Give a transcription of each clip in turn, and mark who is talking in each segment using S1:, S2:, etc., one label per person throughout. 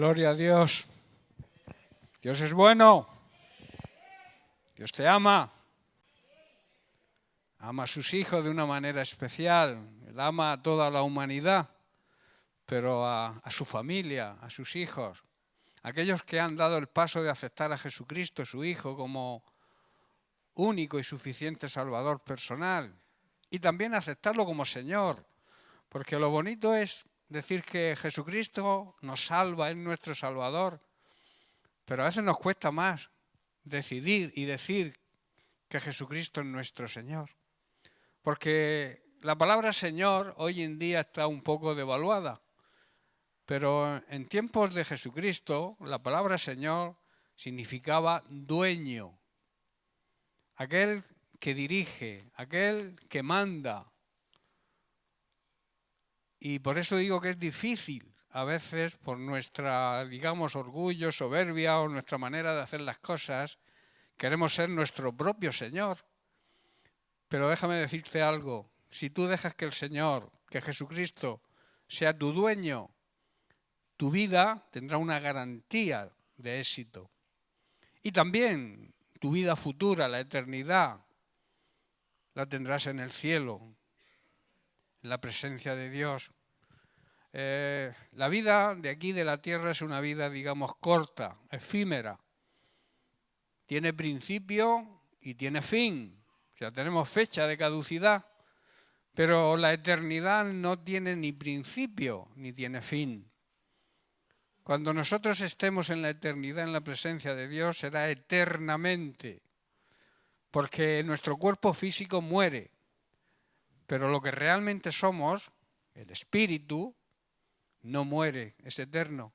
S1: Gloria a Dios. Dios es bueno. Dios te ama. Ama a sus hijos de una manera especial. Él ama a toda la humanidad, pero a su familia, a sus hijos. Aquellos que han dado el paso de aceptar a Jesucristo, su Hijo, como único y suficiente Salvador personal. Y también aceptarlo como Señor. Porque lo bonito es decir que Jesucristo nos salva, es nuestro Salvador. Pero a veces nos cuesta más decidir y decir que Jesucristo es nuestro Señor. Porque la palabra Señor hoy en día está un poco devaluada. Pero en tiempos de Jesucristo, la palabra Señor significaba dueño. Aquel que dirige, aquel que manda. Y por eso digo que es difícil a veces por nuestra, digamos, orgullo, soberbia o nuestra manera de hacer las cosas, queremos ser nuestro propio Señor. Pero déjame decirte algo, si tú dejas que el Señor, que Jesucristo, sea tu dueño, tu vida tendrá una garantía de éxito. Y también tu vida futura, la eternidad, la tendrás en el cielo, en la presencia de Dios. La vida de aquí, de la tierra, es una vida, digamos, corta, efímera. Tiene principio y tiene fin. O sea, tenemos fecha de caducidad, pero la eternidad no tiene ni principio ni tiene fin. Cuando nosotros estemos en la eternidad, en la presencia de Dios, será eternamente, porque nuestro cuerpo físico muere, pero lo que realmente somos, el espíritu, no muere, es eterno.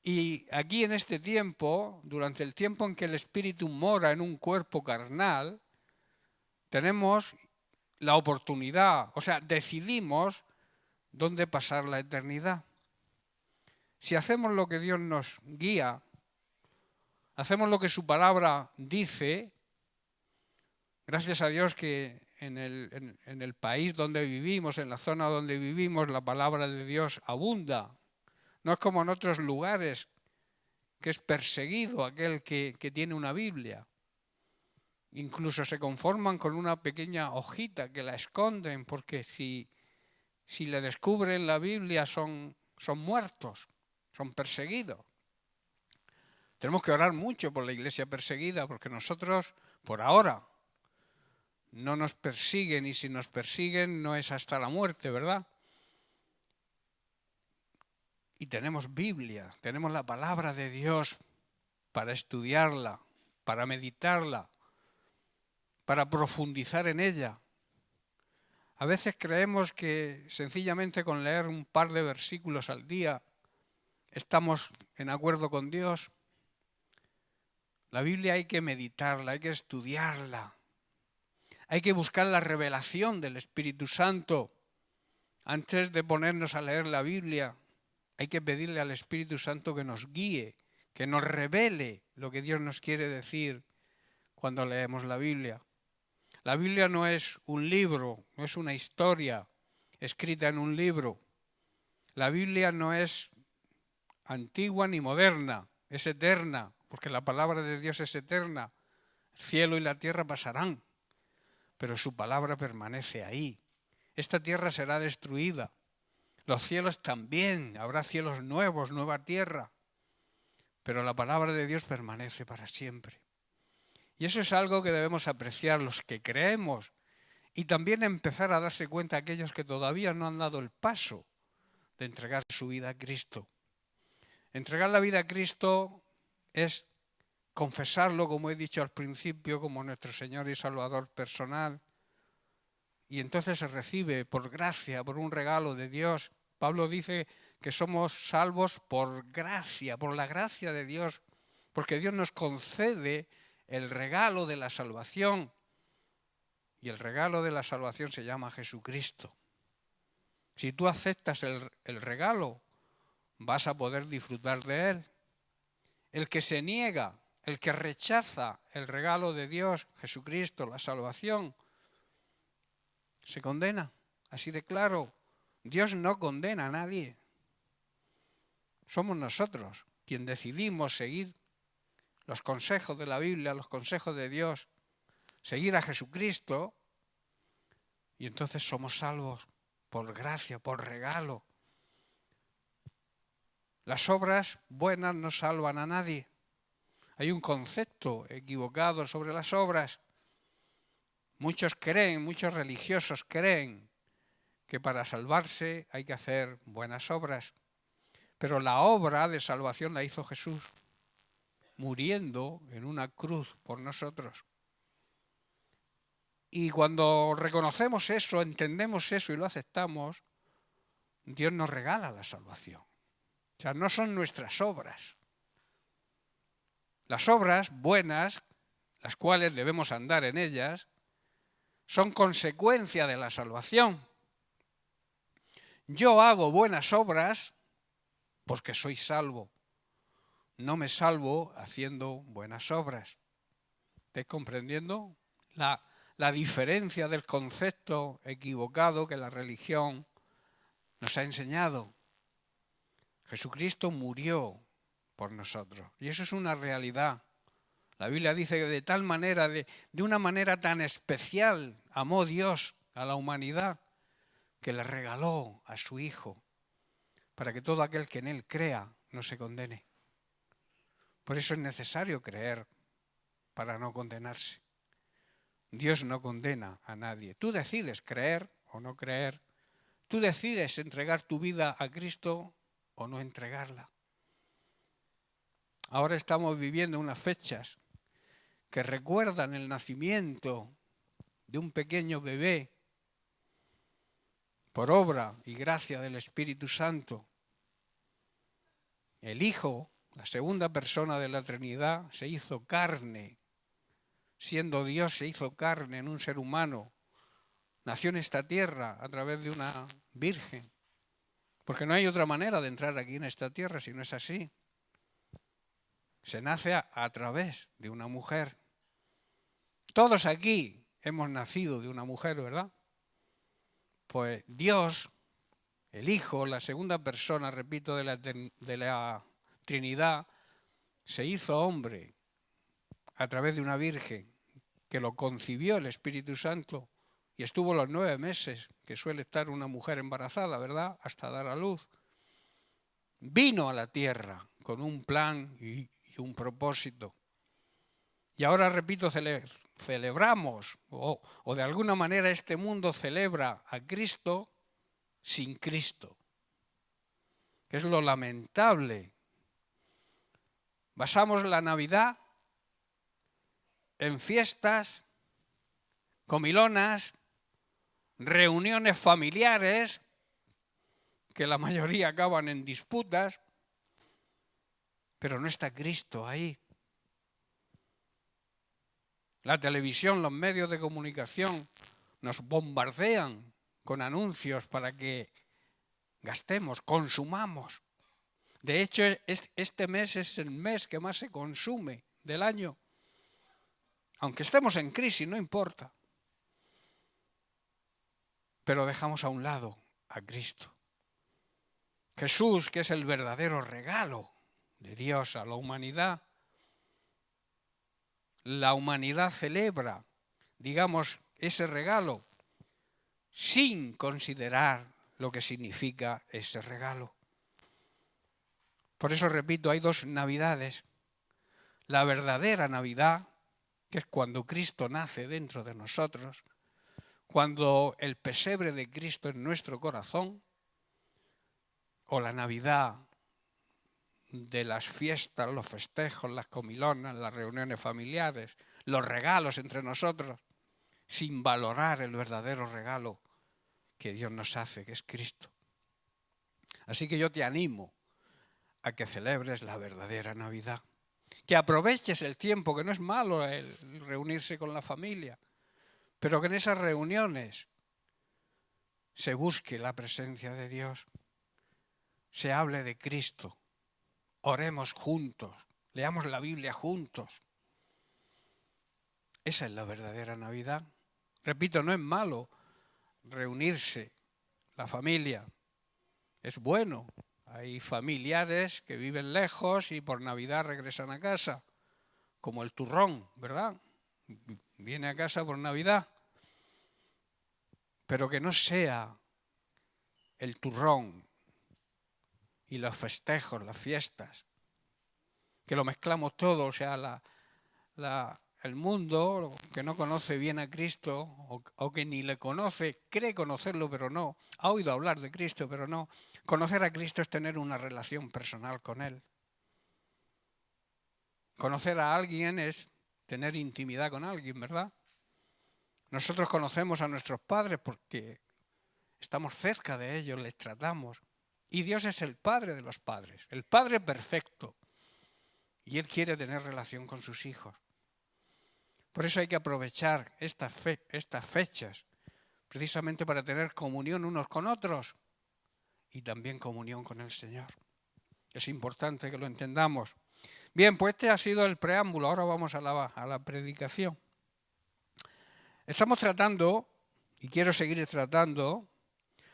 S1: Y aquí en este tiempo, durante el tiempo en que el espíritu mora en un cuerpo carnal, tenemos la oportunidad, o sea, decidimos dónde pasar la eternidad. Si hacemos lo que Dios nos guía, hacemos lo que su palabra dice, gracias a Dios que en el país donde vivimos, en la zona donde vivimos, la palabra de Dios abunda. No es como en otros lugares, que es perseguido aquel que tiene una Biblia. Incluso se conforman con una pequeña hojita que la esconden, porque si le descubren la Biblia son muertos, son perseguidos. Tenemos que orar mucho por la iglesia perseguida, porque nosotros, por ahora, no nos persiguen, y si nos persiguen no es hasta la muerte, ¿verdad? Y tenemos Biblia, tenemos la palabra de Dios para estudiarla, para meditarla, para profundizar en ella. A veces creemos que sencillamente con leer un par de versículos al día estamos en acuerdo con Dios. La Biblia hay que meditarla, hay que estudiarla. Hay que buscar la revelación del Espíritu Santo. Antes de ponernos a leer la Biblia, hay que pedirle al Espíritu Santo que nos guíe, que nos revele lo que Dios nos quiere decir cuando leemos la Biblia. La Biblia no es un libro, no es una historia escrita en un libro. La Biblia no es antigua ni moderna, es eterna, porque la palabra de Dios es eterna. El cielo y la tierra pasarán, pero su palabra permanece ahí. Esta tierra será destruida. Los cielos también, habrá cielos nuevos, nueva tierra, pero la palabra de Dios permanece para siempre. Y eso es algo que debemos apreciar los que creemos y también empezar a darse cuenta aquellos que todavía no han dado el paso de entregar su vida a Cristo. Entregar la vida a Cristo es confesarlo, como he dicho al principio, como nuestro Señor y Salvador personal. Y entonces se recibe por gracia, por un regalo de Dios. Pablo dice que somos salvos por gracia, por la gracia de Dios, porque Dios nos concede el regalo de la salvación. Y el regalo de la salvación se llama Jesucristo. Si tú aceptas el regalo, vas a poder disfrutar de él. El que se niega, el que rechaza el regalo de Dios, Jesucristo, la salvación, se condena. Así de claro, Dios no condena a nadie. Somos nosotros quien decidimos seguir los consejos de la Biblia, los consejos de Dios, seguir a Jesucristo, y entonces somos salvos por gracia, por regalo. Las obras buenas no salvan a nadie. Hay un concepto equivocado sobre las obras. Muchos religiosos creen que para salvarse hay que hacer buenas obras. Pero la obra de salvación la hizo Jesús, muriendo en una cruz por nosotros. Y cuando reconocemos eso, entendemos eso y lo aceptamos, Dios nos regala la salvación. O sea, no son nuestras obras. Las obras buenas, las cuales debemos andar en ellas, son consecuencia de la salvación. Yo hago buenas obras porque soy salvo. No me salvo haciendo buenas obras. ¿Estáis comprendiendo la diferencia del concepto equivocado que la religión nos ha enseñado? Jesucristo murió por nosotros y eso es una realidad. La Biblia dice que de tal manera, de una manera tan especial, amó Dios a la humanidad que le regaló a su Hijo para que todo aquel que en Él crea no se condene. Por eso es necesario creer para no condenarse. Dios no condena a nadie. Tú decides creer o no creer. Tú decides entregar tu vida a Cristo o no entregarla. Ahora estamos viviendo unas fechas que recuerdan el nacimiento de un pequeño bebé por obra y gracia del Espíritu Santo. El Hijo, la segunda persona de la Trinidad, se hizo carne. Siendo Dios, se hizo carne en un ser humano. Nació en esta tierra a través de una virgen. Porque no hay otra manera de entrar aquí en esta tierra si no es así. Se nace a través de una mujer. Todos aquí hemos nacido de una mujer, ¿verdad? Pues Dios, el Hijo, la segunda persona, repito, de la Trinidad, se hizo hombre a través de una virgen que lo concibió el Espíritu Santo y estuvo los 9 meses que suele estar una mujer embarazada, ¿verdad?, hasta dar a luz. Vino a la tierra con un plan y un propósito. Y ahora, repito, celebramos, o de alguna manera este mundo celebra a Cristo sin Cristo, que es lo lamentable. Basamos la Navidad en fiestas, comilonas, reuniones familiares, que la mayoría acaban en disputas, pero no está Cristo ahí. La televisión, los medios de comunicación nos bombardean con anuncios para que gastemos, consumamos. De hecho, este mes es el mes que más se consume del año. Aunque estemos en crisis, no importa. Pero dejamos a un lado a Cristo. Jesús, que es el verdadero regalo de Dios a la humanidad. La humanidad celebra, digamos, ese regalo sin considerar lo que significa ese regalo. Por eso, repito, hay 2 Navidades. La verdadera Navidad, que es cuando Cristo nace dentro de nosotros, cuando el pesebre de Cristo en nuestro corazón, o la Navidad de las fiestas, los festejos, las comilonas, las reuniones familiares, los regalos entre nosotros, sin valorar el verdadero regalo que Dios nos hace, que es Cristo. Así que yo te animo a que celebres la verdadera Navidad, que aproveches el tiempo, que no es malo el reunirse con la familia, pero que en esas reuniones se busque la presencia de Dios, se hable de Cristo, oremos juntos, leamos la Biblia juntos. Esa es la verdadera Navidad. Repito, no es malo reunirse, la familia, es bueno, Hay familiares que viven lejos y por Navidad regresan a casa, como el turrón, ¿verdad? Viene a casa por Navidad. Pero que no sea el turrón y los festejos, las fiestas, que lo mezclamos todo, o sea, el mundo que no conoce bien a Cristo o que ni le conoce, cree conocerlo pero no, ha oído hablar de Cristo pero no. Conocer a Cristo es tener una relación personal con Él. Conocer a alguien es tener intimidad con alguien, ¿verdad? Nosotros conocemos a nuestros padres porque estamos cerca de ellos, les tratamos. Y Dios es el Padre de los padres, el Padre perfecto. Y Él quiere tener relación con sus hijos. Por eso hay que aprovechar estas fechas, precisamente para tener comunión unos con otros y también comunión con el Señor. Es importante que lo entendamos. Bien, pues este ha sido el preámbulo, ahora vamos a la predicación. Estamos tratando, y quiero seguir tratando,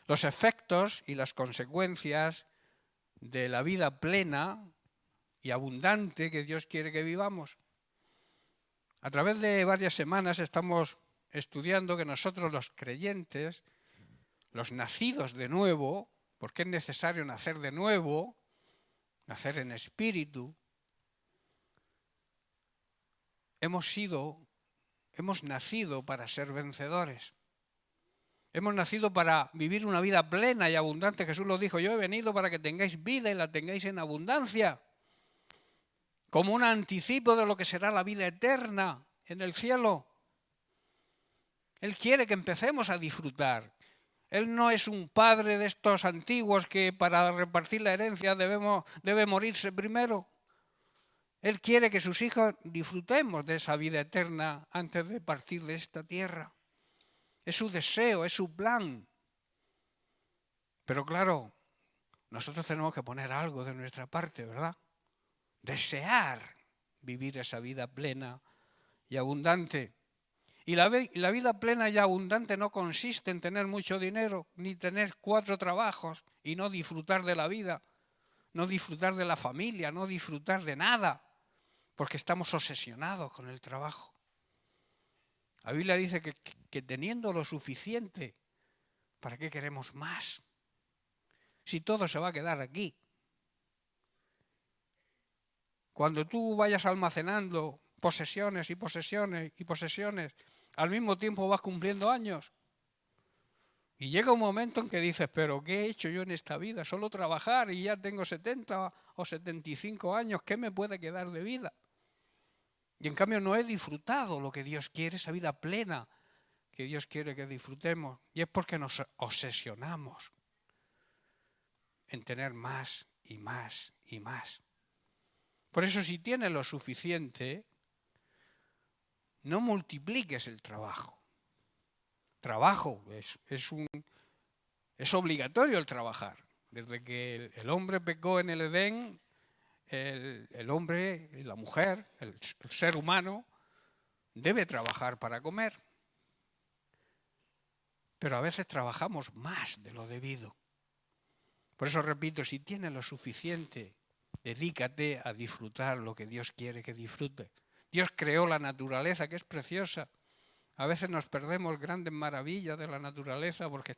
S1: los efectos y las consecuencias de la vida plena y abundante que Dios quiere que vivamos. A través de varias semanas estamos estudiando que nosotros los creyentes, los nacidos de nuevo, porque es necesario nacer de nuevo, nacer en espíritu, hemos nacido para ser vencedores. Hemos nacido para vivir una vida plena y abundante. Jesús lo dijo, yo he venido para que tengáis vida y la tengáis en abundancia, como un anticipo de lo que será la vida eterna en el cielo. Él quiere que empecemos a disfrutar. Él no es un padre de estos antiguos que para repartir la herencia debe morirse primero. Él quiere que sus hijos disfrutemos de esa vida eterna antes de partir de esta tierra. Es su deseo, es su plan. Pero claro, nosotros tenemos que poner algo de nuestra parte, ¿verdad? Desear vivir esa vida plena y abundante. Y la vida plena y abundante no consiste en tener mucho dinero, ni tener 4 trabajos y no disfrutar de la vida, no disfrutar de la familia, no disfrutar de nada, porque estamos obsesionados con el trabajo. La Biblia dice que teniendo lo suficiente, ¿para qué queremos más? Si todo se va a quedar aquí. Cuando tú vayas almacenando posesiones y posesiones y posesiones, al mismo tiempo vas cumpliendo años. Y llega un momento en que dices, pero ¿qué he hecho yo en esta vida? Solo trabajar y ya tengo 70 o 75 años, ¿qué me puede quedar de vida? Y en cambio no he disfrutado lo que Dios quiere, esa vida plena que Dios quiere que disfrutemos. Y es porque nos obsesionamos en tener más y más y más. Por eso si tienes lo suficiente, no multipliques el trabajo. Trabajo, es obligatorio el trabajar. Desde que el hombre pecó en el Edén, el hombre y la mujer, el ser humano, debe trabajar para comer. Pero a veces trabajamos más de lo debido. Por eso repito, si tienes lo suficiente, dedícate a disfrutar lo que Dios quiere que disfrute. Dios creó la naturaleza, que es preciosa. A veces nos perdemos grandes maravillas de la naturaleza porque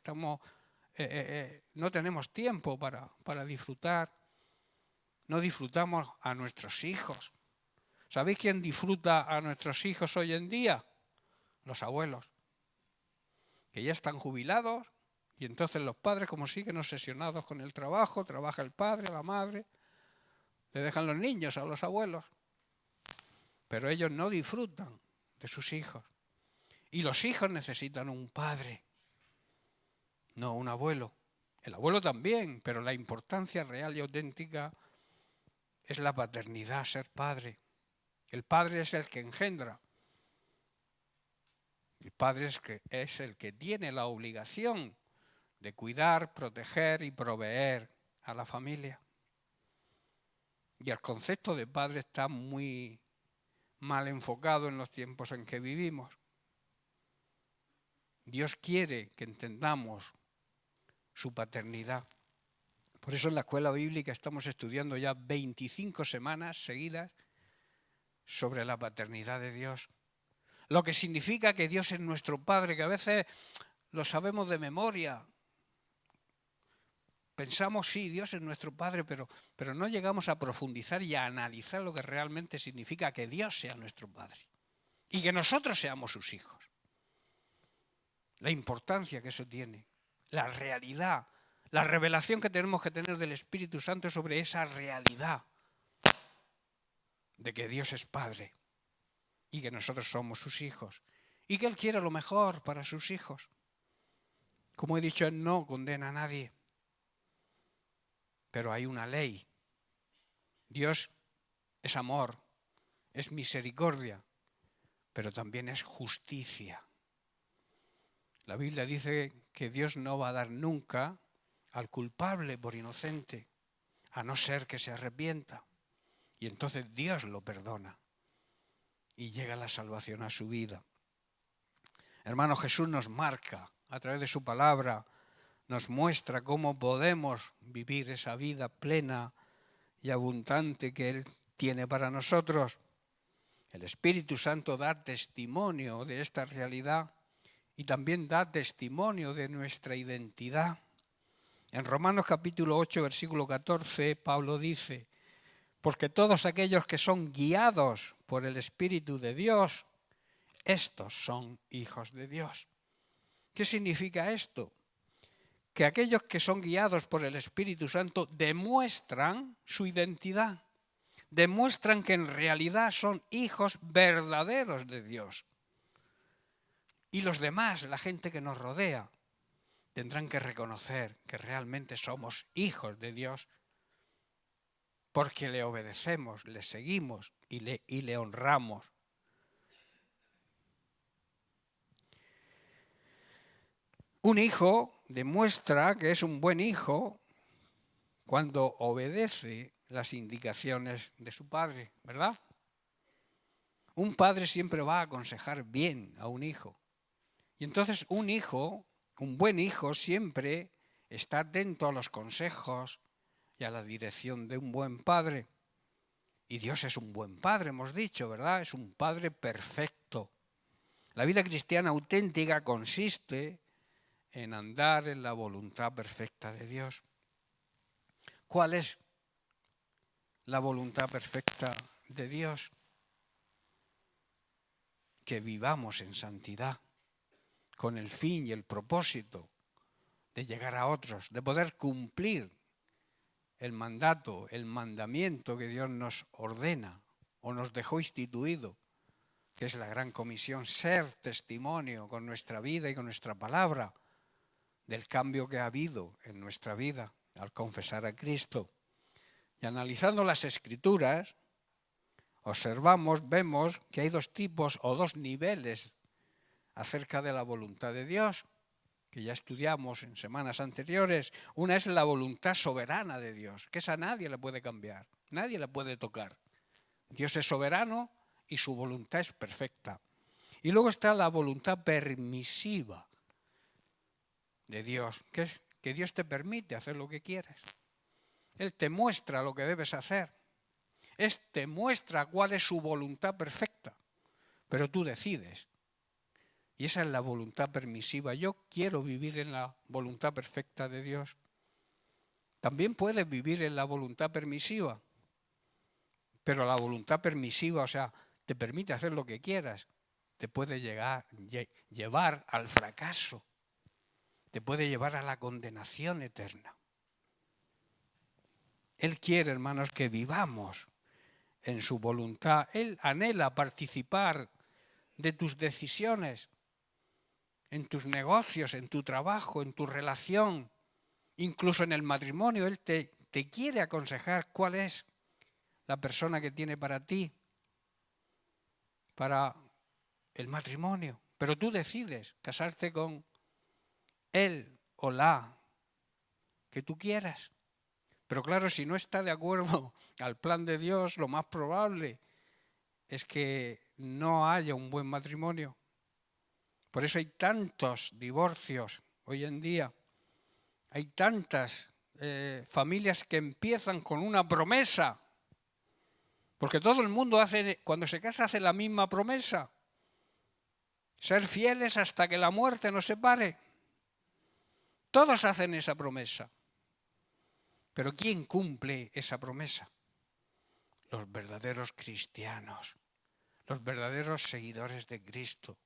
S1: no tenemos tiempo para disfrutar. No disfrutamos a nuestros hijos. ¿Sabéis quién disfruta a nuestros hijos hoy en día? Los abuelos, que ya están jubilados y entonces los padres, como siguen obsesionados con el trabajo, trabaja el padre, la madre, le dejan los niños a los abuelos, pero ellos no disfrutan de sus hijos. Y los hijos necesitan un padre, no un abuelo. El abuelo también, pero la importancia real y auténtica es la paternidad, ser padre. El padre es el que engendra. El padre es el que tiene la obligación de cuidar, proteger y proveer a la familia. Y el concepto de padre está muy mal enfocado en los tiempos en que vivimos. Dios quiere que entendamos su paternidad. Por eso en la escuela bíblica estamos estudiando ya 25 semanas seguidas sobre la paternidad de Dios. Lo que significa que Dios es nuestro Padre, que a veces lo sabemos de memoria. Pensamos, sí, Dios es nuestro Padre, pero no llegamos a profundizar y a analizar lo que realmente significa que Dios sea nuestro Padre y que nosotros seamos sus hijos. La importancia que eso tiene, la realidad, la revelación que tenemos que tener del Espíritu Santo sobre esa realidad de que Dios es Padre y que nosotros somos sus hijos y que Él quiere lo mejor para sus hijos. Como he dicho, Él no condena a nadie, pero hay una ley. Dios es amor, es misericordia, pero también es justicia. La Biblia dice que Dios no va a dar nunca al culpable por inocente, a no ser que se arrepienta. Y entonces Dios lo perdona y llega la salvación a su vida. Hermano, Jesús nos marca a través de su palabra, nos muestra cómo podemos vivir esa vida plena y abundante que Él tiene para nosotros. El Espíritu Santo da testimonio de esta realidad y también da testimonio de nuestra identidad. En Romanos capítulo 8, versículo 14, Pablo dice: porque todos aquellos que son guiados por el Espíritu de Dios, estos son hijos de Dios. ¿Qué significa esto? Que aquellos que son guiados por el Espíritu Santo demuestran su identidad, demuestran que en realidad son hijos verdaderos de Dios. Y los demás, la gente que nos rodea, tendrán que reconocer que realmente somos hijos de Dios porque le obedecemos, le seguimos y le honramos. Un hijo demuestra que es un buen hijo cuando obedece las indicaciones de su padre, ¿verdad? Un padre siempre va a aconsejar bien a un hijo. Y entonces un hijo, un buen hijo, siempre está atento a los consejos y a la dirección de un buen padre. Y Dios es un buen padre, hemos dicho, ¿verdad? Es un padre perfecto. La vida cristiana auténtica consiste en andar en la voluntad perfecta de Dios. ¿Cuál es la voluntad perfecta de Dios? Que vivamos en santidad, con el fin y el propósito de llegar a otros, de poder cumplir el mandato, el mandamiento que Dios nos ordena o nos dejó instituido, que es la gran comisión, ser testimonio con nuestra vida y con nuestra palabra del cambio que ha habido en nuestra vida al confesar a Cristo. Y analizando las Escrituras, observamos, vemos que hay dos tipos o dos niveles acerca de la voluntad de Dios, que ya estudiamos en semanas anteriores. Una es la voluntad soberana de Dios, que esa nadie la puede cambiar, nadie la puede tocar. Dios es soberano y su voluntad es perfecta. Y luego está la voluntad permisiva de Dios, que es que Dios te permite hacer lo que quieres. Él te muestra lo que debes hacer. Te muestra cuál es su voluntad perfecta, pero tú decides. Y esa es la voluntad permisiva. Yo quiero vivir en la voluntad perfecta de Dios. También puedes vivir en la voluntad permisiva, pero la voluntad permisiva, o sea, te permite hacer lo que quieras, te puede llevar al fracaso, te puede llevar a la condenación eterna. Él quiere, hermanos, que vivamos en su voluntad. Él anhela participar de tus decisiones, en tus negocios, en tu trabajo, en tu relación, incluso en el matrimonio. Él te quiere aconsejar cuál es la persona que tiene para ti, para el matrimonio. Pero tú decides casarte con él o la que tú quieras. Pero claro, si no está de acuerdo al plan de Dios, lo más probable es que no haya un buen matrimonio. Por eso hay tantos divorcios hoy en día. Hay tantas familias que empiezan con una promesa, porque todo el mundo cuando se casa hace la misma promesa, ser fieles hasta que la muerte nos separe. Todos hacen esa promesa. Pero ¿quién cumple esa promesa? Los verdaderos cristianos, los verdaderos seguidores de Cristo,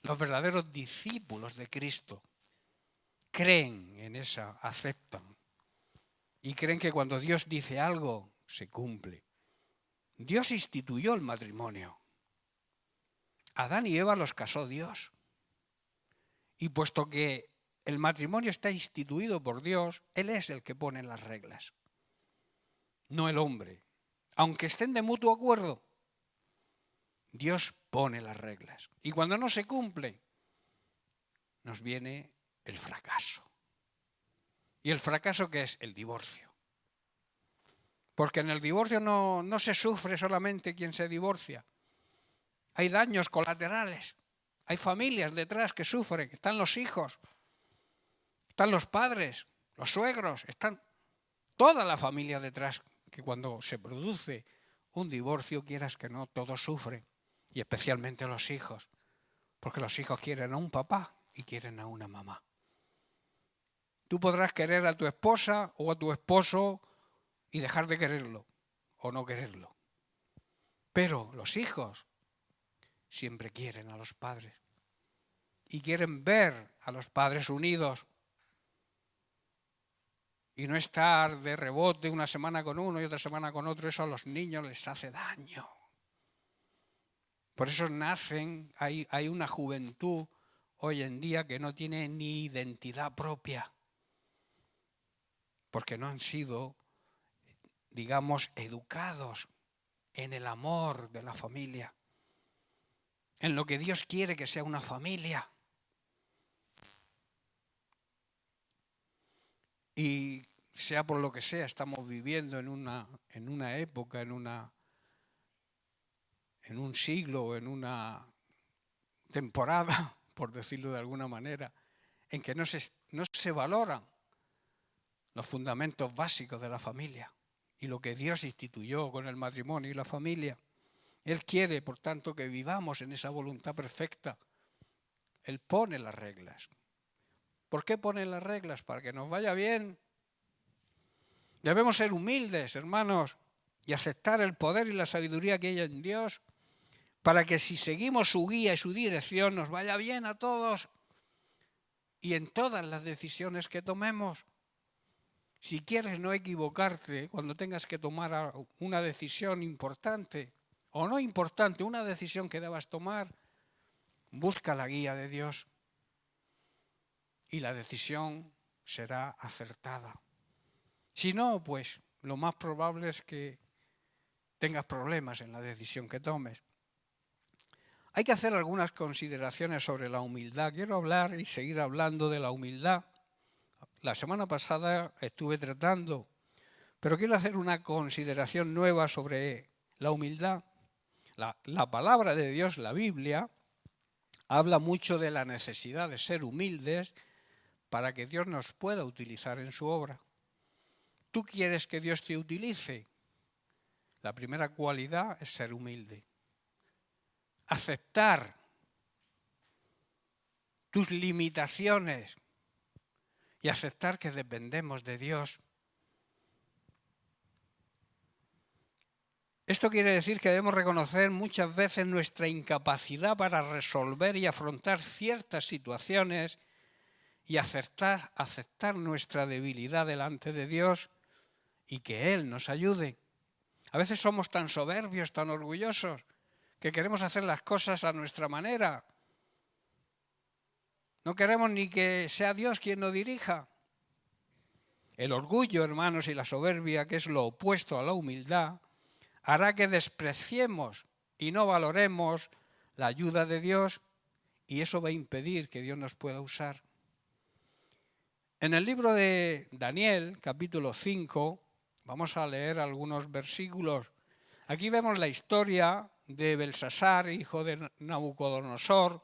S1: los verdaderos discípulos de Cristo. Creen en esa, aceptan. Y creen que cuando Dios dice algo, se cumple. Dios instituyó el matrimonio. Adán y Eva los casó Dios. Y puesto que el matrimonio está instituido por Dios, Él es el que pone las reglas, no el hombre. Aunque estén de mutuo acuerdo, Dios pone las reglas. Y cuando no se cumple, nos viene el fracaso. ¿Y el fracaso qué es? El divorcio. Porque en el divorcio no se sufre solamente quien se divorcia. Hay daños colaterales. Hay familias detrás que sufren. Están los hijos. Están los padres, los suegros. Están toda la familia detrás. Que cuando se produce un divorcio, quieras que no, todos sufren. Y especialmente los hijos. Porque los hijos quieren a un papá y quieren a una mamá. Tú podrás querer a tu esposa o a tu esposo y dejar de quererlo o no quererlo. Pero los hijos siempre quieren a los padres y quieren ver a los padres unidos y no estar de rebote una semana con uno y otra semana con otro. Eso a los niños les hace daño. Por eso hay una juventud hoy en día que no tiene ni identidad propia, porque no han sido, digamos, educados en el amor de la familia, en lo que Dios quiere que sea una familia. Y sea por lo que sea, estamos viviendo en una época, en un siglo, en una temporada, por decirlo de alguna manera, en que no se valoran los fundamentos básicos de la familia y lo que Dios instituyó con el matrimonio y la familia. Él quiere, por tanto, que vivamos en esa voluntad perfecta. Él pone las reglas. ¿Por qué pone las reglas? Para que nos vaya bien. Debemos ser humildes, hermanos, y aceptar el poder y la sabiduría que hay en Dios, para que si seguimos su guía y su dirección, nos vaya bien a todos y en todas las decisiones que tomemos. Si quieres no equivocarte cuando tengas que tomar una decisión importante o no importante, una decisión que debas tomar, busca la guía de Dios y la decisión será acertada. Si no, pues lo más probable es que tengas problemas en la decisión que tomes. Hay que hacer algunas consideraciones sobre la humildad. Quiero hablar y seguir hablando de la humildad. La semana pasada estuve tratando, pero quiero hacer una consideración nueva sobre la humildad. La palabra de Dios, la Biblia, habla mucho de la necesidad de ser humildes para que Dios nos pueda utilizar en su obra. ¿Tú quieres que Dios te utilice? La primera cualidad es ser humilde. Aceptar tus limitaciones y aceptar que dependemos de Dios. Esto quiere decir que debemos reconocer muchas veces nuestra incapacidad para resolver y afrontar ciertas situaciones y aceptar nuestra debilidad delante de Dios y que Él nos ayude. A veces somos tan soberbios, tan orgullosos, que queremos hacer las cosas a nuestra manera. No queremos ni que sea Dios quien nos dirija. El orgullo, hermanos, y la soberbia, que es lo opuesto a la humildad, hará que despreciemos y no valoremos la ayuda de Dios y eso va a impedir que Dios nos pueda usar. En el libro de Daniel, capítulo 5, vamos a leer algunos versículos. Aquí vemos la historia de Belsasar, hijo de Nabucodonosor,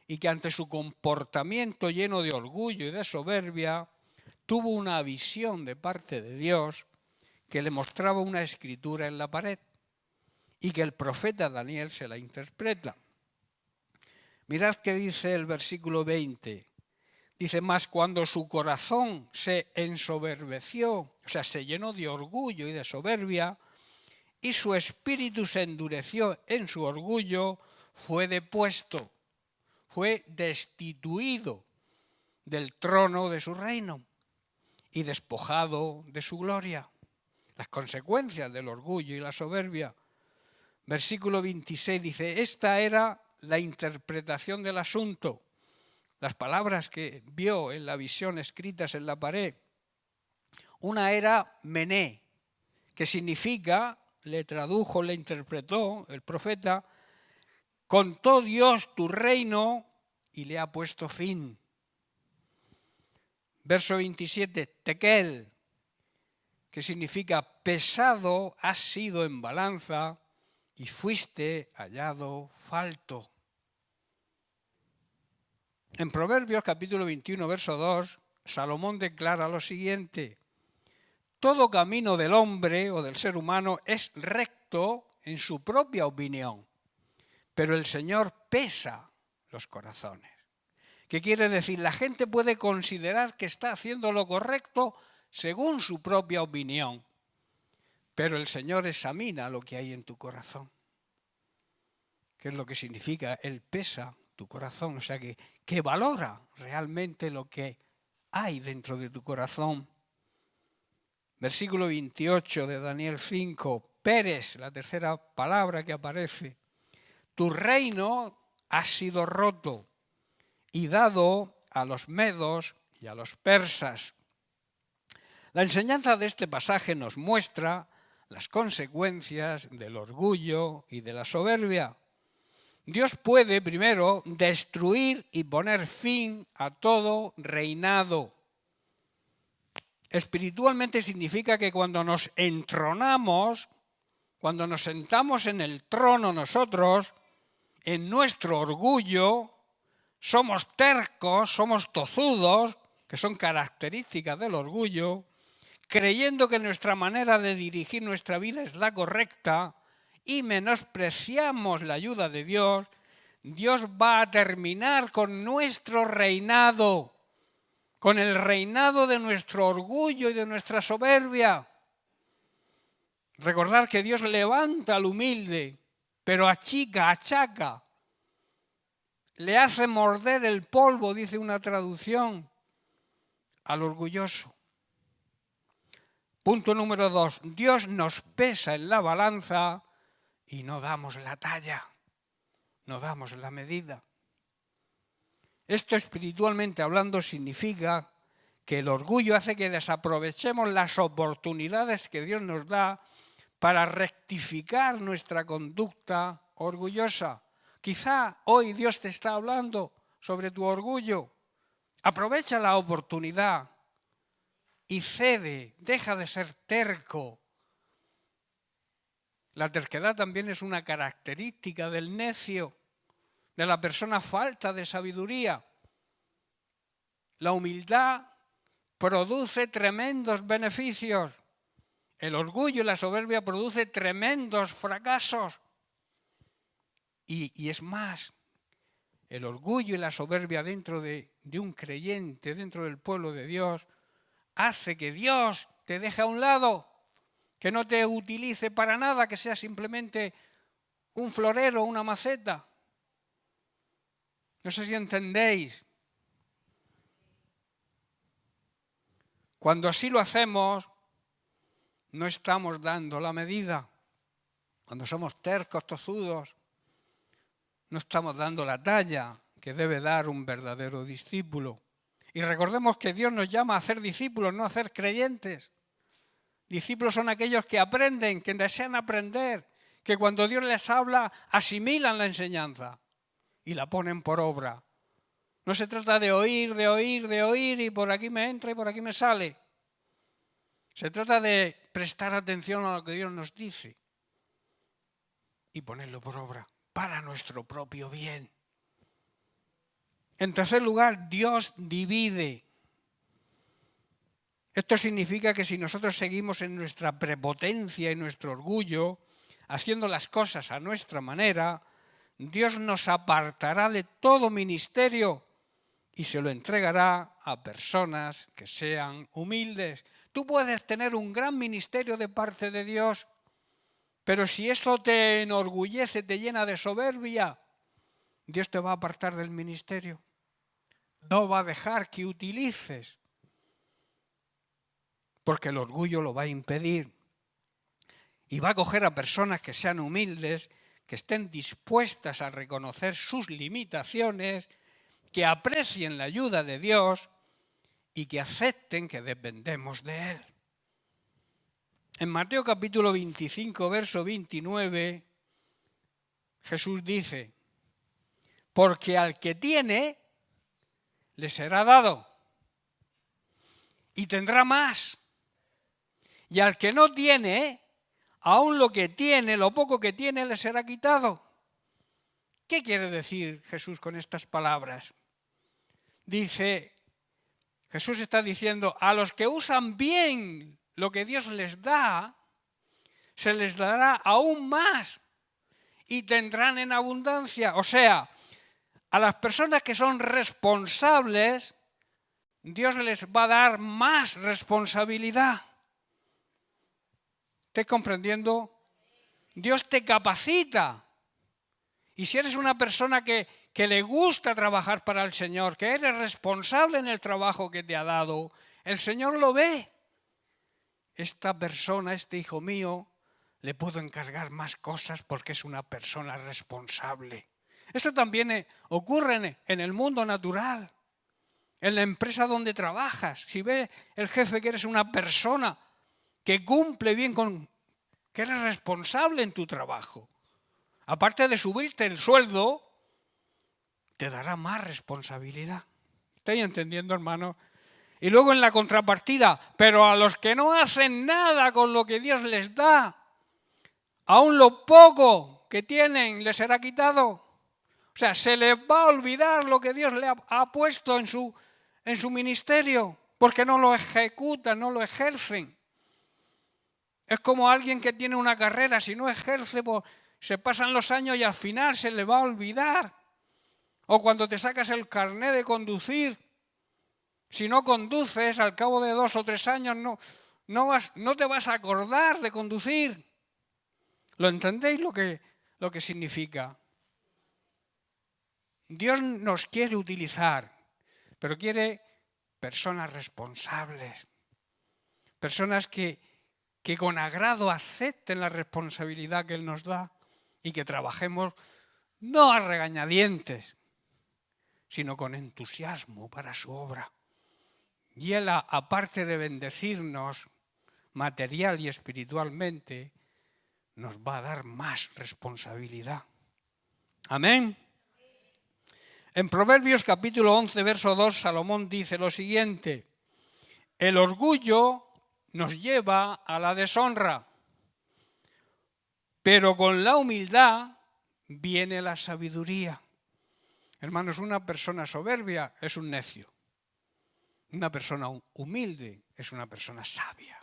S1: y que ante su comportamiento lleno de orgullo y de soberbia, tuvo una visión de parte de Dios que le mostraba una escritura en la pared y que el profeta Daniel se la interpreta. Mirad qué dice el versículo 20. Dice, mas cuando su corazón se ensoberbeció, o sea, se llenó de orgullo y de soberbia, y su espíritu se endureció en su orgullo, fue depuesto, fue destituido del trono de su reino y despojado de su gloria. Las consecuencias del orgullo y la soberbia. Versículo 26 dice, esta era la interpretación del asunto. Las palabras que vio en la visión escritas en la pared. Una era mené, que significa, le tradujo, le interpretó el profeta, contó Dios tu reino y le ha puesto fin. Verso 27, tekel, que significa pesado has sido en balanza y fuiste hallado falto. En Proverbios capítulo 21, verso 2, Salomón declara lo siguiente, todo camino del hombre o del ser humano es recto en su propia opinión, pero el Señor pesa los corazones. ¿Qué quiere decir? La gente puede considerar que está haciendo lo correcto según su propia opinión, pero el Señor examina lo que hay en tu corazón. ¿Qué es lo que significa? Él pesa tu corazón, o sea que valora realmente lo que hay dentro de tu corazón. Versículo 28 de Daniel 5, Pérez, la tercera palabra que aparece. Tu reino ha sido roto y dado a los medos y a los persas. La enseñanza de este pasaje nos muestra las consecuencias del orgullo y de la soberbia. Dios puede, primero, destruir y poner fin a todo reinado. Espiritualmente significa que cuando nos entronamos, cuando nos sentamos en el trono nosotros, en nuestro orgullo, somos tercos, somos tozudos, que son características del orgullo, creyendo que nuestra manera de dirigir nuestra vida es la correcta y menospreciamos la ayuda de Dios, Dios va a terminar con nuestro reinado, con el reinado de nuestro orgullo y de nuestra soberbia. Recordar que Dios levanta al humilde, pero achaca, le hace morder el polvo, dice una traducción, al orgulloso. Punto número 2. Dios nos pesa en la balanza y no damos la talla, no damos la medida. Esto espiritualmente hablando significa que el orgullo hace que desaprovechemos las oportunidades que Dios nos da para rectificar nuestra conducta orgullosa. Quizá hoy Dios te está hablando sobre tu orgullo. Aprovecha la oportunidad y cede, deja de ser terco. La terquedad también es una característica del necio, de la persona falta de sabiduría. La humildad produce tremendos beneficios. El orgullo y la soberbia produce tremendos fracasos. Y es más, el orgullo y la soberbia dentro de un creyente, dentro del pueblo de Dios, hace que Dios te deje a un lado, que no te utilice para nada, que sea simplemente un florero, una maceta. No sé si entendéis. Cuando así lo hacemos, no estamos dando la medida. Cuando somos tercos, tozudos, no estamos dando la talla que debe dar un verdadero discípulo. Y recordemos que Dios nos llama a ser discípulos, no a ser creyentes. Discípulos son aquellos que aprenden, que desean aprender, que cuando Dios les habla asimilan la enseñanza y la ponen por obra. No se trata de oír y por aquí me entra y por aquí me sale. Se trata de prestar atención a lo que Dios nos dice y ponerlo por obra para nuestro propio bien. En tercer lugar, Dios divide. Esto significa que si nosotros seguimos en nuestra prepotencia y nuestro orgullo, haciendo las cosas a nuestra manera, Dios nos apartará de todo ministerio y se lo entregará a personas que sean humildes. Tú puedes tener un gran ministerio de parte de Dios, pero si eso te enorgullece, te llena de soberbia, Dios te va a apartar del ministerio. No va a dejar que utilices, porque el orgullo lo va a impedir. Y va a coger a personas que sean humildes, que estén dispuestas a reconocer sus limitaciones, que aprecien la ayuda de Dios y que acepten que dependemos de Él. En Mateo capítulo 25, verso 29, Jesús dice, porque al que tiene, le será dado y tendrá más. Y al que no tiene, aún lo que tiene, lo poco que tiene, le será quitado. ¿Qué quiere decir Jesús con estas palabras? Dice, Jesús está diciendo, a los que usan bien lo que Dios les da, se les dará aún más y tendrán en abundancia. O sea, a las personas que son responsables, Dios les va a dar más responsabilidad. ¿Estás comprendiendo? Dios te capacita. Y si eres una persona que le gusta trabajar para el Señor, que eres responsable en el trabajo que te ha dado, el Señor lo ve. Esta persona, este hijo mío, le puedo encargar más cosas porque es una persona responsable. Eso también ocurre en el mundo natural, en la empresa donde trabajas. Si ve el jefe que eres una persona que cumple bien que eres responsable en tu trabajo, aparte de subirte el sueldo, te dará más responsabilidad. ¿Estáis entendiendo, hermano? Y luego en la contrapartida, pero a los que no hacen nada con lo que Dios les da, aún lo poco que tienen les será quitado. O sea, se les va a olvidar lo que Dios le ha puesto en su ministerio, porque no lo ejecutan, no lo ejercen. Es como alguien que tiene una carrera, si no ejerce, pues se pasan los años y al final se le va a olvidar. O cuando te sacas el carné de conducir, si no conduces, al cabo de 2 o 3 años no te vas a acordar de conducir. ¿Lo entendéis lo que significa? Dios nos quiere utilizar, pero quiere personas responsables, personas que con agrado acepten la responsabilidad que Él nos da y que trabajemos no a regañadientes, sino con entusiasmo para su obra. Y Él, aparte de bendecirnos material y espiritualmente, nos va a dar más responsabilidad. Amén. En Proverbios capítulo 11, verso 2, Salomón dice lo siguiente: el orgullo nos lleva a la deshonra, pero con la humildad viene la sabiduría. Hermanos, una persona soberbia es un necio. Una persona humilde es una persona sabia.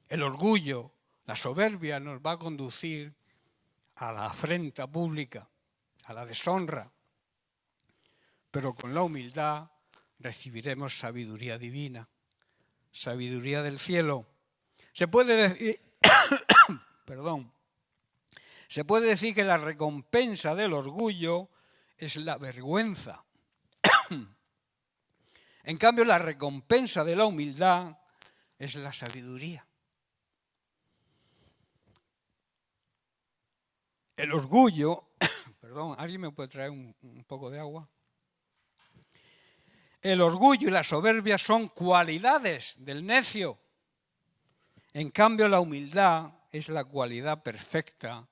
S1: El orgullo, la soberbia nos va a conducir a la afrenta pública, a la deshonra. Pero con la humildad recibiremos sabiduría divina, sabiduría del cielo. Se puede decir, se puede decir que la recompensa del orgullo es la vergüenza. En cambio, la recompensa de la humildad es la sabiduría. El orgullo, ¿alguien me puede traer un poco de agua? El orgullo y la soberbia son cualidades del necio. En cambio, la humildad es la cualidad perfecta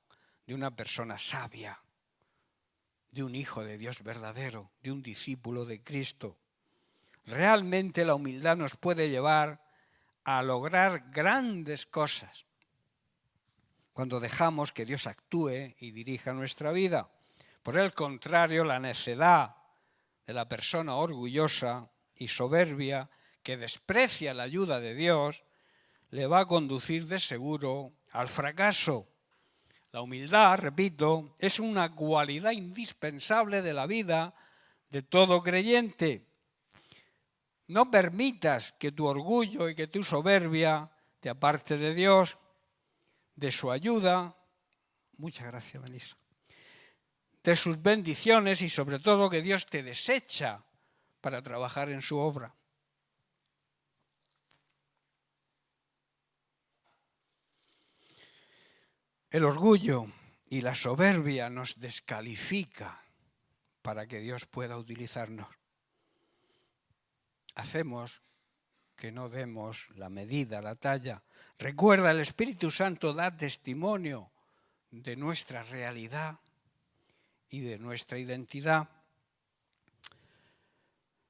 S1: de una persona sabia, de un hijo de Dios verdadero, de un discípulo de Cristo. Realmente la humildad nos puede llevar a lograr grandes cosas cuando dejamos que Dios actúe y dirija nuestra vida. Por el contrario, la necedad de la persona orgullosa y soberbia que desprecia la ayuda de Dios, le va a conducir de seguro al fracaso. La humildad, repito, es una cualidad indispensable de la vida de todo creyente. No permitas que tu orgullo y que tu soberbia te aparte de Dios, de su ayuda. Muchas gracias, Melissa. De sus bendiciones y sobre todo que Dios te desecha para trabajar en su obra. El orgullo y la soberbia nos descalifica para que Dios pueda utilizarnos. Hacemos que no demos la medida, la talla. Recuerda, el Espíritu Santo da testimonio de nuestra realidad y de nuestra identidad.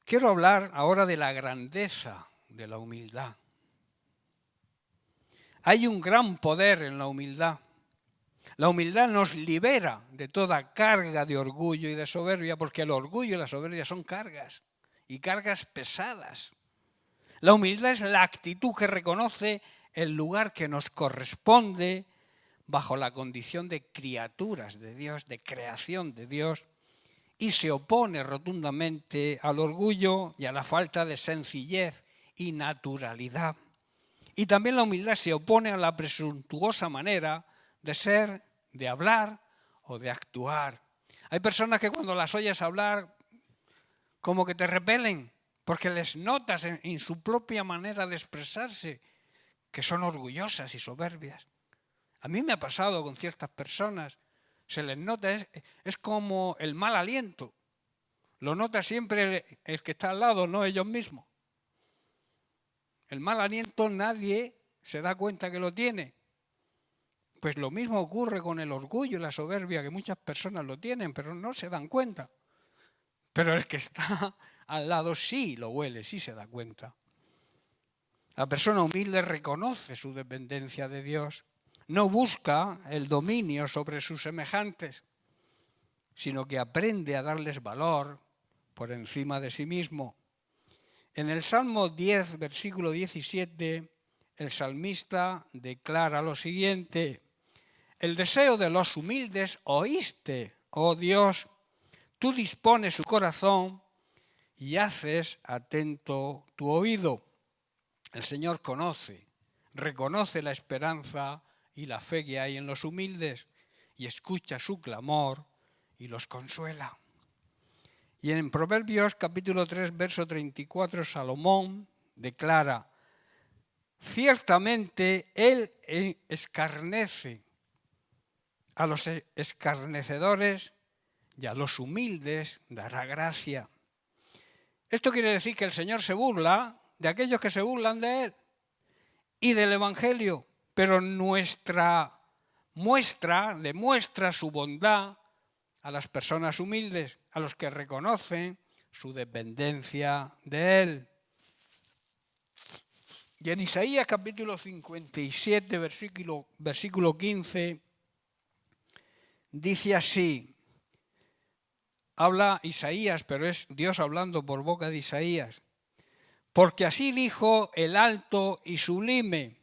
S1: Quiero hablar ahora de la grandeza de la humildad. Hay un gran poder en la humildad. La humildad nos libera de toda carga de orgullo y de soberbia, porque el orgullo y la soberbia son cargas, y cargas pesadas. La humildad es la actitud que reconoce el lugar que nos corresponde bajo la condición de criaturas de Dios, de creación de Dios, y se opone rotundamente al orgullo y a la falta de sencillez y naturalidad. Y también la humildad se opone a la presuntuosa manera de ser, de hablar o de actuar. Hay personas que cuando las oyes hablar como que te repelen, porque les notas en su propia manera de expresarse que son orgullosas y soberbias. A mí me ha pasado con ciertas personas, se les nota, es como el mal aliento. Lo nota siempre el que está al lado, no ellos mismos. El mal aliento nadie se da cuenta que lo tiene. Pues lo mismo ocurre con el orgullo y la soberbia, que muchas personas lo tienen, pero no se dan cuenta. Pero el que está al lado sí lo huele, sí se da cuenta. La persona humilde reconoce su dependencia de Dios, no busca el dominio sobre sus semejantes, sino que aprende a darles valor por encima de sí mismo. En el Salmo 10, versículo 17, el salmista declara lo siguiente: el deseo de los humildes oíste, oh Dios, tú dispones su corazón y haces atento tu oído. El Señor conoce, reconoce la esperanza y la fe que hay en los humildes y escucha su clamor y los consuela. Y en Proverbios capítulo 3, verso 34, Salomón declara: ciertamente Él escarnece a los escarnecedores y a los humildes dará gracia. Esto quiere decir que el Señor se burla de aquellos que se burlan de Él y del Evangelio, pero demuestra su bondad a las personas humildes, a los que reconocen su dependencia de Él. Y en Isaías capítulo 57, versículo 15, dice así, habla Isaías, pero es Dios hablando por boca de Isaías: porque así dijo el alto y sublime,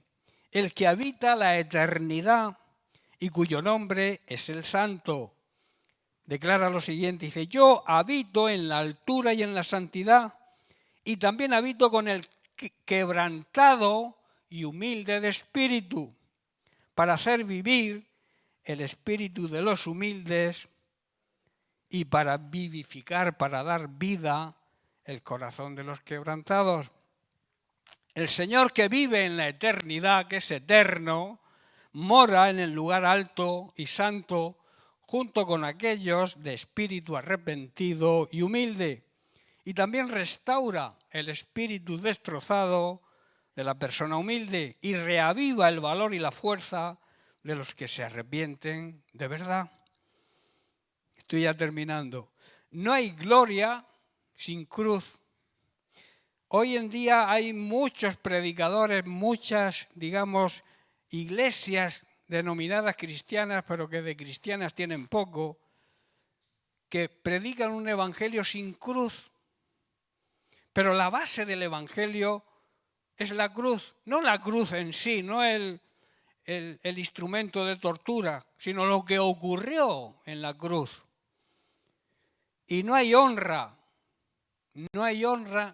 S1: el que habita la eternidad y cuyo nombre es el Santo. Declara lo siguiente, dice: yo habito en la altura y en la santidad, y también habito con el quebrantado y humilde de espíritu, para hacer vivir el espíritu de los humildes y para vivificar, para dar vida el corazón de los quebrantados. El Señor que vive en la eternidad, que es eterno, mora en el lugar alto y santo junto con aquellos de espíritu arrepentido y humilde. Y también restaura el espíritu destrozado de la persona humilde y reaviva el valor y la fuerza de los que se arrepienten de verdad. Estoy ya terminando. No hay gloria sin cruz. Hoy en día hay muchos predicadores, muchas, iglesias denominadas cristianas, pero que de cristianas tienen poco, que predican un evangelio sin cruz. Pero la base del Evangelio es la cruz, no la cruz en sí, no el instrumento de tortura, sino lo que ocurrió en la cruz. Y no hay honra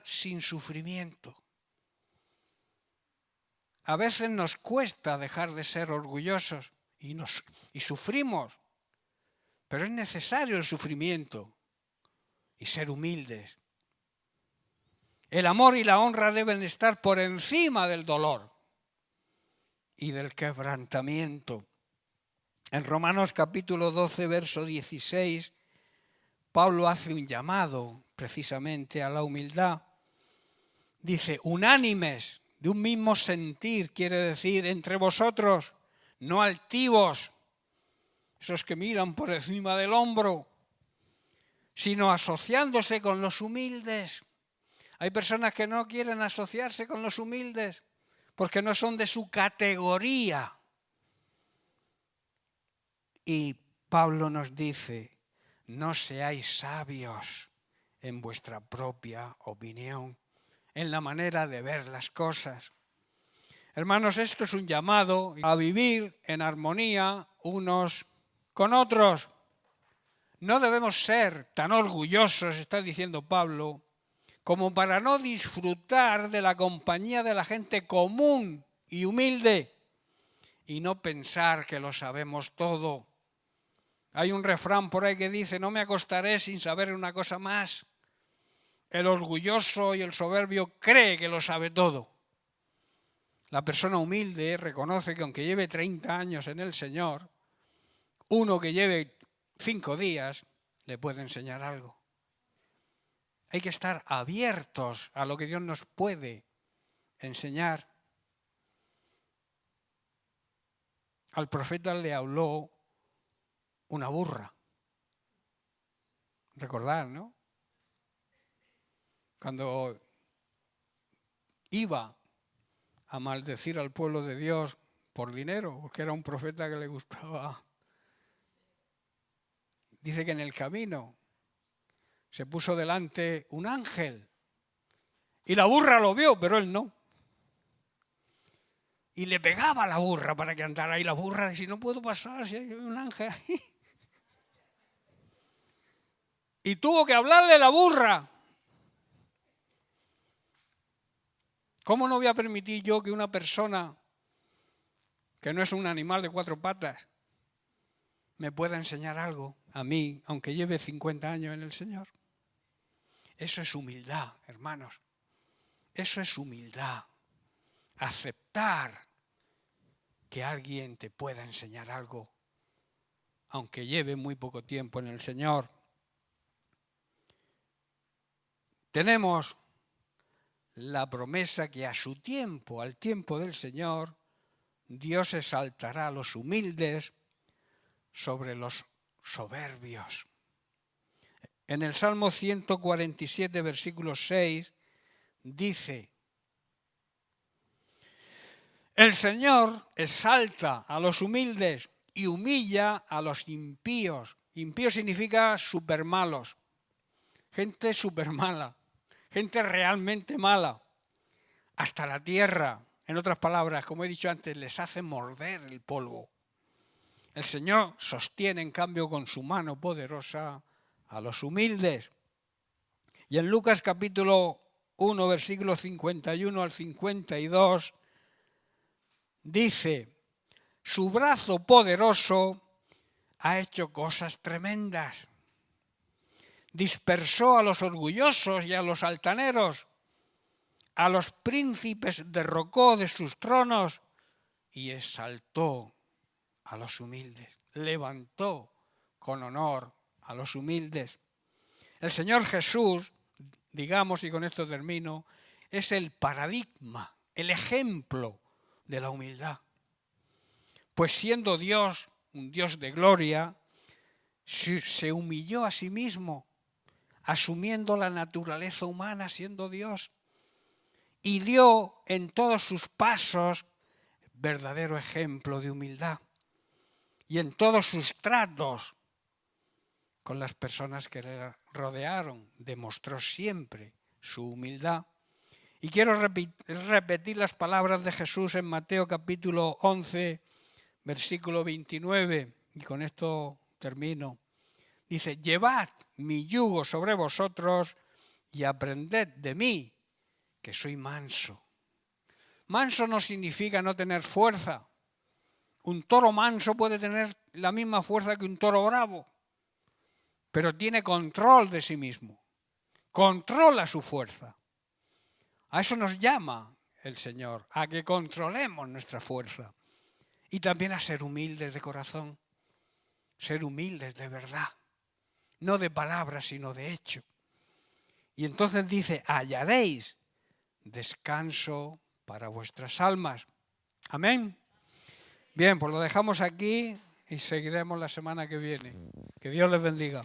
S1: sin sufrimiento. A veces nos cuesta dejar de ser orgullosos y sufrimos, pero es necesario el sufrimiento y ser humildes. El amor y la honra deben estar por encima del dolor y del quebrantamiento. En Romanos capítulo 12, verso 16, Pablo hace un llamado precisamente a la humildad. Dice, unánimes, de un mismo sentir, quiere decir, entre vosotros, no altivos, esos que miran por encima del hombro, sino asociándose con los humildes. Hay personas que no quieren asociarse con los humildes porque no son de su categoría. Y Pablo nos dice, no seáis sabios en vuestra propia opinión, en la manera de ver las cosas. Hermanos, esto es un llamado a vivir en armonía unos con otros. No debemos ser tan orgullosos, está diciendo Pablo, como para no disfrutar de la compañía de la gente común y humilde y no pensar que lo sabemos todo. Hay un refrán por ahí que dice, no me acostaré sin saber una cosa más. El orgulloso y el soberbio cree que lo sabe todo. La persona humilde reconoce que aunque lleve 30 años en el Señor, uno que lleve 5 días le puede enseñar algo. Hay que estar abiertos a lo que Dios nos puede enseñar. Al profeta le habló una burra. Recordad, ¿no? Cuando iba a maldecir al pueblo de Dios por dinero, porque era un profeta que le gustaba. Dice que en el camino se puso delante un ángel y la burra lo vio, pero él no. Y le pegaba a la burra para que andara. Y la burra, si no puedo pasar, si hay un ángel ahí. Y tuvo que hablarle la burra. ¿Cómo no voy a permitir yo que una persona que no es un animal de 4 patas me pueda enseñar algo a mí, aunque lleve 50 años en el Señor? Eso es humildad, hermanos. Eso es humildad. Aceptar que alguien te pueda enseñar algo, aunque lleve muy poco tiempo en el Señor. Tenemos la promesa que a su tiempo, al tiempo del Señor, Dios exaltará a los humildes sobre los soberbios. En el Salmo 147, versículo 6, dice, el Señor exalta a los humildes y humilla a los impíos. Impío significa supermalos, gente supermala, gente realmente mala, hasta la tierra. En otras palabras, como he dicho antes, les hace morder el polvo. El Señor sostiene, en cambio, con su mano poderosa a los humildes. Y en Lucas capítulo 1, versículos 51 al 52, dice, su brazo poderoso ha hecho cosas tremendas. Dispersó a los orgullosos y a los altaneros, a los príncipes derrocó de sus tronos y exaltó a los humildes, levantó con honor a los humildes. El Señor Jesús, digamos, y con esto termino, es el paradigma, el ejemplo de la humildad. Pues siendo Dios, un Dios de gloria, se humilló a sí mismo, asumiendo la naturaleza humana siendo Dios, y dio en todos sus pasos verdadero ejemplo de humildad. Y en todos sus tratos con las personas que le rodearon, demostró siempre su humildad. Y quiero repetir las palabras de Jesús en Mateo capítulo 11, versículo 29, y con esto termino. Dice, llevad mi yugo sobre vosotros y aprended de mí, que soy manso. Manso no significa no tener fuerza. Un toro manso puede tener la misma fuerza que un toro bravo, pero tiene control de sí mismo, controla su fuerza. A eso nos llama el Señor, a que controlemos nuestra fuerza y también a ser humildes de corazón, ser humildes de verdad, no de palabras sino de hecho. Y entonces dice, hallaréis descanso para vuestras almas. Amén. Bien, pues lo dejamos aquí y seguiremos la semana que viene. Que Dios les bendiga.